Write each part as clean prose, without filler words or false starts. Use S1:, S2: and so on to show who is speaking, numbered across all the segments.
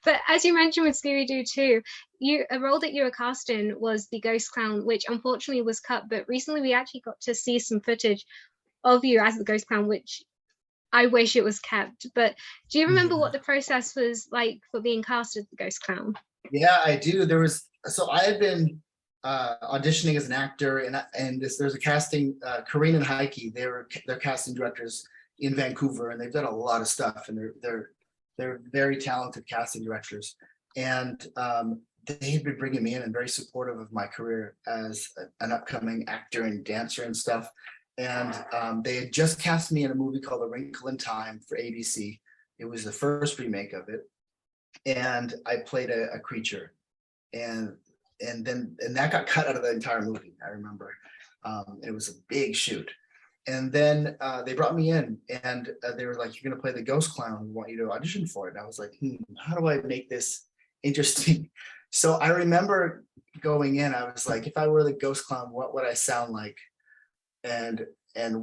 S1: But as you mentioned with Scooby Doo too, a role that you were cast in was the ghost clown, which unfortunately was cut. But recently we actually got to see some footage of you as the ghost clown, which I wish it was kept. But do you remember what the process was like for being cast as the ghost clown?
S2: Yeah, I do. So I had been auditioning as an actor, and there's a casting. Karine and Heike, they're casting directors in Vancouver, and they've done a lot of stuff, and they're very talented casting directors. And they had been bringing me in and very supportive of my career as an upcoming actor and dancer and stuff. And they had just cast me in a movie called A Wrinkle in Time for ABC. It was the first remake of it, and I played a creature, and that got cut out of the entire movie. I remember it was a big shoot, and then they brought me in, and they were like, "You're gonna play the ghost clown. We want you to audition for it." And I was like, "How do I make this interesting?" So I remember going in. I was like, "If I were the ghost clown, what would I sound like?" And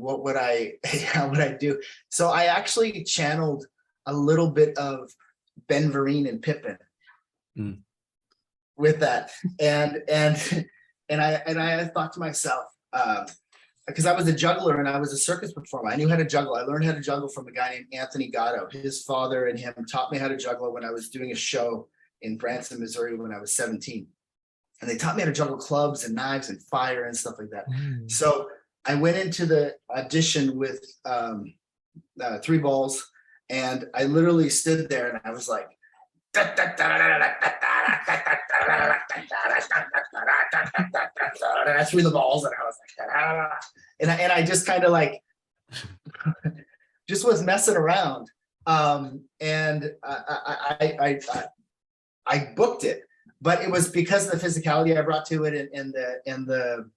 S2: what would how would I do? So I actually channeled a little bit of Ben Vereen and Pippin with that, and I thought to myself, because I was a juggler and I was a circus performer. I knew how to juggle. I learned how to juggle from a guy named Anthony Gatto. His father and him taught me how to juggle when I was doing a show in Branson, Missouri when I was 17, and they taught me how to juggle clubs and knives and fire and stuff like that. So I went into the audition with 3 balls, and I literally stood there and I was like, and I threw the balls and I was like, and I just kind of like, just was messing around. And I booked it, but it was because of the physicality I brought to it and the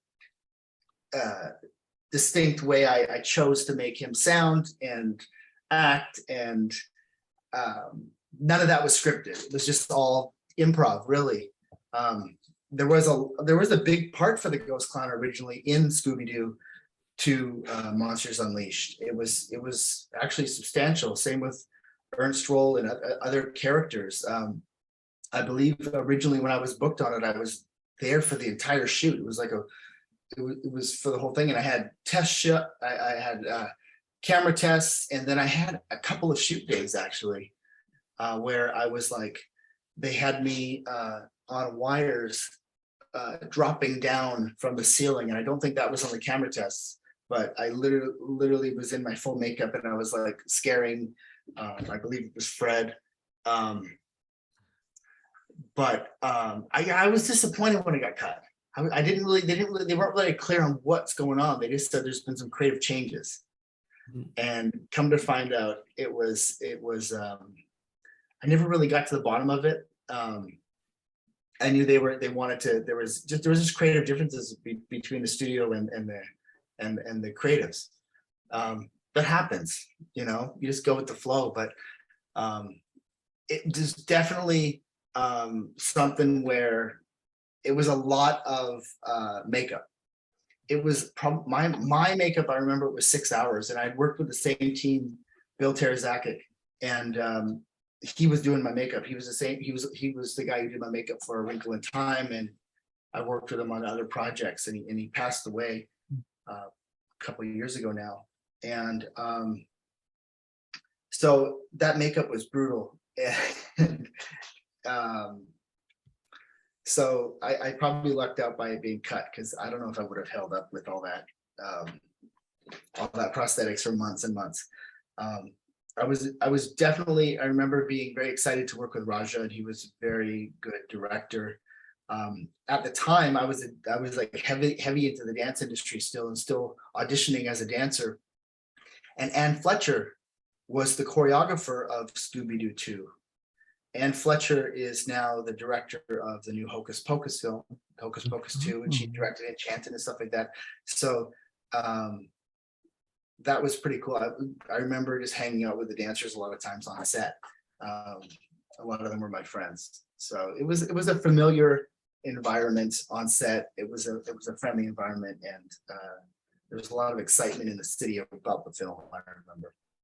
S2: distinct way I chose to make him sound and act, and none of that was scripted. It was just all improv, really. There was a big part for the ghost clown originally in Scooby Doo to Monsters Unleashed. It was actually substantial. Same with Ernst Roll and other characters. I believe originally when I was booked on it, I was there for the entire shoot. It was like it was for the whole thing, and I had I had camera tests, and then I had a couple of shoot days actually, where I was like, they had me on wires dropping down from the ceiling, and I don't think that was on the camera tests, but I literally was in my full makeup, and I was like scaring, I believe it was Fred. But I was disappointed when it got cut. They weren't really clear on what's going on. They just said there's been some creative changes, and come to find out, it was I never really got to the bottom of it. I knew they wanted to. There was just creative differences between the studio and the creatives. That happens, you just go with the flow. But it is definitely something where it was a lot of makeup. It was my makeup. I remember it was 6 hours, and I worked with the same team, Bill Tarazakic, and he was doing my makeup. He was the same. He was the guy who did my makeup for A Wrinkle in Time, and I worked with him on other projects. And he passed away a couple of years ago now. And so that makeup was brutal. And so I probably lucked out by it being cut, because I don't know if I would have held up with all that prosthetics for months and months. I was definitely, I remember being very excited to work with Raja, and he was a very good director. At the time, I was like heavy into the dance industry still auditioning as a dancer. And Ann Fletcher was the choreographer of Scooby Doo 2. Ann Fletcher is now the director of the new Hocus Pocus film, Hocus Pocus 2, and she directed Enchanted and stuff like that. So that was pretty cool. I remember just hanging out with the dancers a lot of times on set. A lot of them were my friends. So it was a familiar environment on set. It was a friendly environment, and there was a lot of excitement in the city about the film, I remember.